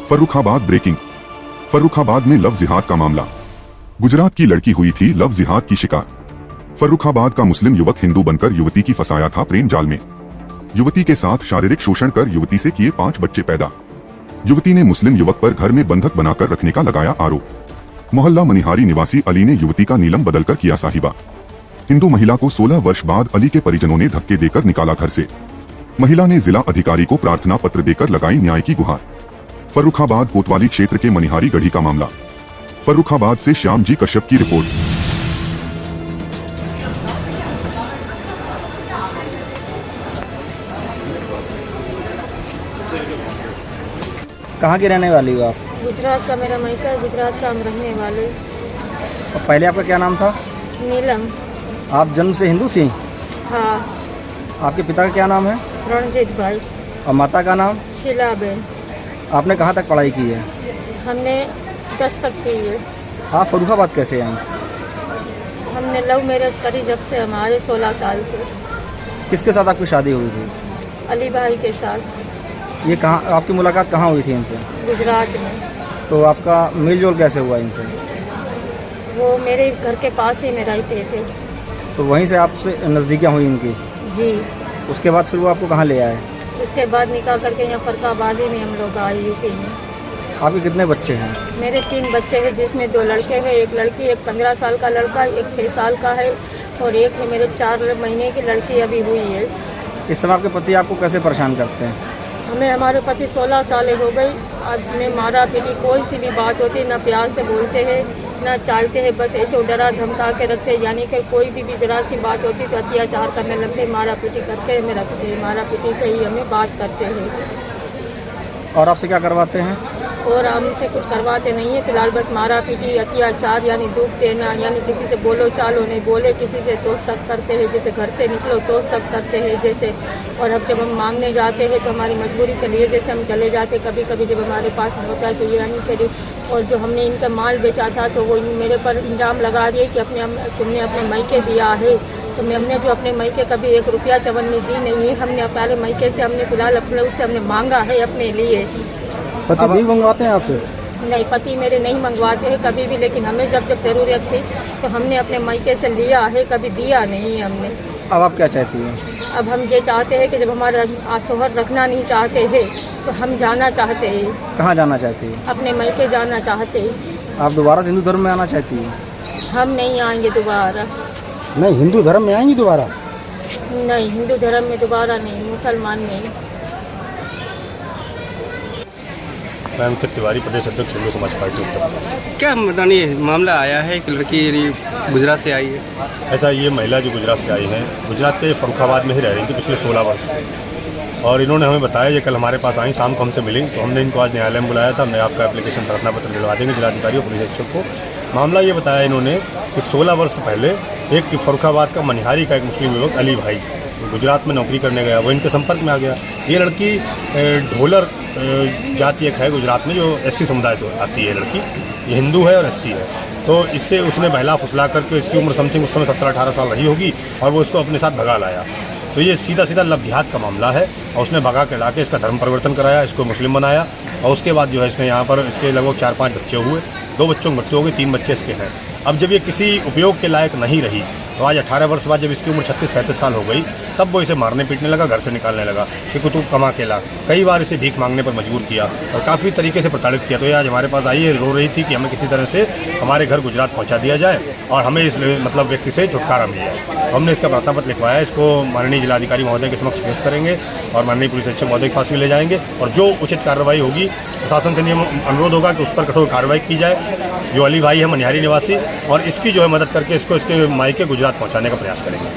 Farrukhabad breaking. Farrukhabad में love जिहाद का मामला। गुजरात की लड़की हुई थी लव जिहाद की शिकार। फर्रुखाबाद का मुस्लिम युवक हिंदू बनकर युवती की फंसाया था प्रेम जाल में। युवती के साथ शारीरिक शोषण कर युवती से किए 5 बच्चे पैदा। युवती ने मुस्लिम युवक पर घर में बंधक बनाकर रखने का लगाया आरोप। मोहल्ला मनिहारी निवासी अली ने युवती का नीलम बदलकर किया साहिबा। हिंदू महिला को 16 वर्ष बाद अली के परिजनों ने धक्के देकर निकाला घर से। महिला ने जिला अधिकारी को प्रार्थना पत्र देकर लगाई न्याय की गुहार। फर्रुखाबाद कोतवाली क्षेत्र के मनिहारी गढ़ी का मामला। फर्रुखाबाद से श्याम जी कश्यप की रिपोर्ट। कहाँ की रहने वाली हो आप? गुजरात का मेरा मायका है, गुजरात का हम रहने वाले। और पहले आपका क्या नाम था? नीलम। आप जन्म से हिंदू थी? हाँ। आपके पिता का क्या नाम है? रणजीत भाई। और माता का नाम? शीलाबेन। आपने कहाँ तक पढ़ाई की है? हमने 10 तक की है। आप फर्रुखाबाद कैसे आए? हमने लव मैरिज करी जब से हम आए 16 साल से। किसके साथ आपकी शादी हुई थी? अली भाई के साथ। ये कहाँ आपकी मुलाकात कहाँ हुई थी इनसे? गुजरात में। तो आपका मेल जोल कैसे हुआ इनसे? वो मेरे घर के पास ही में रहते थे। तो वहीं से आपसे नज़दीकियाँ हुई इनकी? जी। उसके बाद फिर वो आपको कहाँ ले आए? उसके बाद निकाल करके यहाँ फर्रुखाबाद में हम लोग आए यूपी में। आपके कितने बच्चे हैं? मेरे 3 बच्चे हैं, जिसमें 2 लड़के हैं, एक लड़की, एक 15 साल का लड़का, एक 6 साल का है और एक है मेरे 4 महीने की लड़की अभी हुई है। इस समय आपके पति आपको कैसे परेशान करते हैं? हमें हमारे पति 16 साल हो गई। आज में मारा पीटी कोई सी भी बात होती ना प्यार से बोलते हैं ना चालते हैं, बस ऐसे डरा धमका के रखते हैं। यानी कि कोई भी जरा सी बात होती तो अत्याचार करने लगते, मारा पीटी करके हमें रखते हैं। मारा पीटी से ही हमें बात करते हैं। और आपसे क्या करवाते हैं? और हमसे कुछ करवाते नहीं है फिलहाल, बस मारा पीटी अत्याचार यानी दुख देना, यानी किसी से बोलो चालो नहीं बोले, किसी से तो शक करते हैं, जैसे घर से निकलो तो शक करते हैं जैसे। और अब जब हम मांगने जाते हैं तो हमारी मजबूरी के लिए जैसे हम चले जाते, कभी कभी जब हमारे पास नहीं होता है तो ये यानी कि और जो हमने इनका माल बेचा था तो वो मेरे पर इल्ज़ाम लगा रही है कि तुमने अपने मायके दिया है। तो हमने जो अपने मायके कभी 1 रुपया चवन्नी दी नहीं है। हमने पहले मायके से हमने फिलहाल अपने उससे हमने मांगा है अपने लिए। पति नहीं मंगवाते हैं आपसे? नहीं, पति मेरे नहीं मंगवाते हैं कभी भी, लेकिन हमें जब ज़रूरत थी तो हमने अपने मायके से लिया है, कभी दिया नहीं है हमने। अब आप क्या चाहती हैं? अब हम ये चाहते हैं कि जब हमारा सोहर रखना नहीं चाहते हैं तो हम जाना चाहते हैं। कहाँ जाना चाहती हैं? अपने मायके जाना चाहते हैं। आप दोबारा हिंदू धर्म में आना चाहती हैं? हम नहीं आएंगे दोबारा। नहीं, हिंदू धर्म में आएंगी दोबारा? नहीं, हिंदू धर्म में दोबारा नहीं, मुसलमान में। मैं अंकित तिवारी, प्रदेश अध्यक्ष हिंदू समाज पार्टी उत्तर प्रदेश। क्या बतानी मामला आया है कि लड़की गुजरात से आई है? ऐसा ये महिला जो गुजरात से आई हैं, गुजरात के फर्रुखाबाद में ही रह रही थी पिछले 16 वर्ष से। और इन्होंने हमें बताया ये कल हमारे पास आई, शाम को हमसे मिली तो हमने इनको आज न्यायालय में बुलाया था। हमने आपका एप्लीकेशन प्रार्थना पत्र दिलवा देंगे जिलाधिकारी और पुलिस अधीक्षक को। मामला ये बताया इन्होंने कि 16 वर्ष पहले एक फर्रुखाबाद का मनिहारी का एक मुस्लिम युवक अली भाई गुजरात में नौकरी करने गया, वो इनके संपर्क में आ गया। ये लड़की ढोलर जाति एक है गुजरात में जो एससी समुदाय से आती है लड़की, ये हिंदू है और एससी है। तो इससे उसने बहला फुसला करके, इसकी उम्र समथिंग उस समय 17-18 साल रही होगी, और वो इसको अपने साथ भगा लाया। तो ये सीधा सीधा लव जिहाद का मामला है। और उसने भगा के ला के इसका धर्म परिवर्तन कराया, इसको मुस्लिम बनाया। और उसके बाद जो है इसने यहाँ पर इसके लगभग 4-5 बच्चे हुए। 2 बच्चों की मृत्यु हो गई, 3 बच्चे इसके हैं। अब जब ये किसी उपयोग के लायक नहीं रही तो आज 18 वर्ष बाद जब इसकी उम्र 36-37 साल हो गई, तब वो इसे मारने पीटने लगा, घर से निकालने लगा कि तू कमा के ला। कई बार इसे भीख मांगने पर मजबूर किया और काफ़ी तरीके से प्रताड़ित किया। तो ये आज हमारे पास आई है, रो रही थी कि हमें किसी तरह से हमारे घर गुजरात पहुंचा दिया जाए और हमें इस व्यक्ति से छुटकारा मिल जाए। हमने इसका प्रार्थना पत्र लिखवाया, इसको माननीय जिलाधिकारी महोदय के समक्ष पेश करेंगे और माननीय पुलिस अधीक्षक महोदय के पास भी ले जाएंगे। और जो उचित कार्रवाई होगी, प्रशासन से नियम अनुरोध होगा कि उस पर कठोर कार्रवाई की जाए। जो अली भाई है मनिहारी निवासी, और इसकी जो है मदद करके इसको इसके मायके गुजरात पहुंचाने का प्रयास करेंगे।